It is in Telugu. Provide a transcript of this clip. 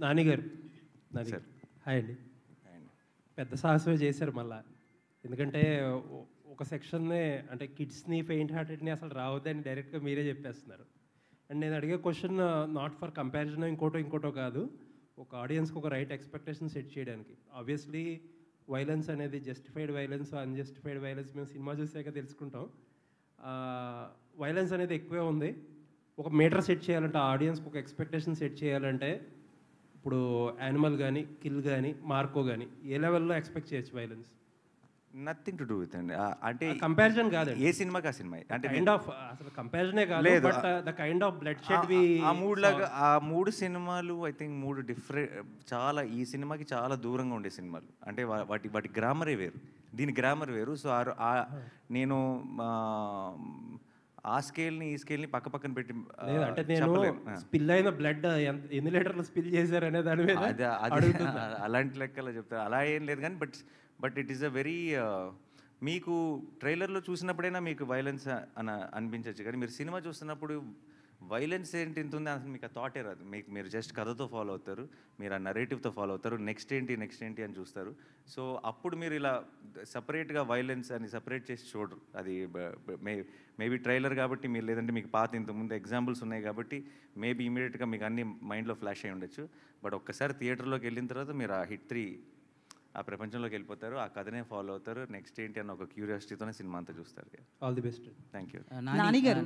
నాని గారు. నాని సార్. గారు. హాయ్ అండి. అండ్ పెద్ద సాహసమే చేశారు మళ్ళా. ఎందుకంటే ఒక సెక్షన్‌నే అంటే కిడ్స్‌ని, ఫెయింట్ హార్టెడ్‌ని అసలు రావద్దని డైరెక్ట్‌గా మీరే చెప్పేస్తున్నారు. అండ్ నేను అడిగే క్వెషన్ నాట్ ఫర్ కంపారిజన్ ఇంకోటో కాదు. ఒక ఆడియన్స్‌కి ఒక రైట్ ఎక్స్‌పెక్టేషన్ సెట్ చేయడానికి. ఆబ్వియస్లీ వైలెన్స్ అనేది జస్టిఫైడ్ వైలెన్స్, అన్‌జస్టిఫైడ్ వైలెన్స్ మేము సినిమా చూసాక తెలుసుకుంటాం. వైలెన్స్ అనేది ఎక్కువే ఉంది. ఒక మీటర్ సెట్ చేయాలంటే ఆడియన్స్‌కి ఒక ఎక్స్‌పెక్టేషన్ సెట్ చేయాలంటే ఇప్పుడు 'యానిమల్' గాని, 'కిల్' గాని, 'మార్కో' గాని ఏ లెవెల్‌లో ఎక్స్‌పెక్ట్ చేయొచ్చు violence? Nothing to do with అండి. అంటే కంపారిజన్ కాదండి. ఏ సినిమాకి ఆ సినిమా అంటే కైండ్ ఆఫ్ అసలు కంపారిజనే కాదు. లేదు. But the kind of bloodshed we ఆ మూడు లాగా ఆ 3 సినిమాలు ఐ థింక్ 3 చాలా ఈ సినిమాకి చాలా దూరంగా ఉండే సినిమాలు. అంటే వాటి వాటి గ్రామరే వేరు. దీని గ్రామర్ వేరు. సో నేను ఆ స్కేల్ని ఈ స్కేల్ని పక్క పక్కన పెట్టి లేదు అంటే నేను చెప్పలేను. స్పిల్ అయిన బ్లడ్ ఎన్ని లీటర్లు స్పిల్ చేశారు అనే దాని మీద అది అది అడుగుతున్నా. అలాంటి లెక్కలో చెప్తారు. అలా ఏం లేదు కానీ but it is a very మీకు ట్రైలర్లో చూసినప్పుడైనా మీకు వైలెన్స్ అనిపించవచ్చు కానీ మీరు సినిమా చూస్తున్నప్పుడు వైలెన్స్ ఏంటి ఇంత ఉంది అసలు మీకు ఆ థాటే రాదు. మీరు జస్ట్ కథతో ఫాలో అవుతారు, మీరు ఆ నరేటివ్తో ఫాలో అవుతారు, నెక్స్ట్ ఏంటి అని చూస్తారు. సో అప్పుడు మీరు ఇలా సపరేట్గా వైలెన్స్ అని సపరేట్ చేసి చూడరు. అది మేబీ ట్రైలర్ కాబట్టి మీరు లేదంటే మీకు పాత ఇంతకుముందు ఎగ్జాంపుల్స్ ఉన్నాయి కాబట్టి మేబీ ఇమీడియట్గా మీకు అన్ని మైండ్లో ఫ్లాష్ అయి ఉండొచ్చు. బట్ ఒక్కసారి థియేటర్లోకి వెళ్ళిన తర్వాత మీరు ఆ హిట్ 3 ఆ ప్రపంచంలోకి వెళ్ళిపోతారు, ఆ కథనే ఫాలో అవుతారు, నెక్స్ట్ ఏంటి అన్న ఒక క్యూరియాసిటీతోనే సినిమా అంతా చూస్తారు. All the best. Thank you. Nani గారు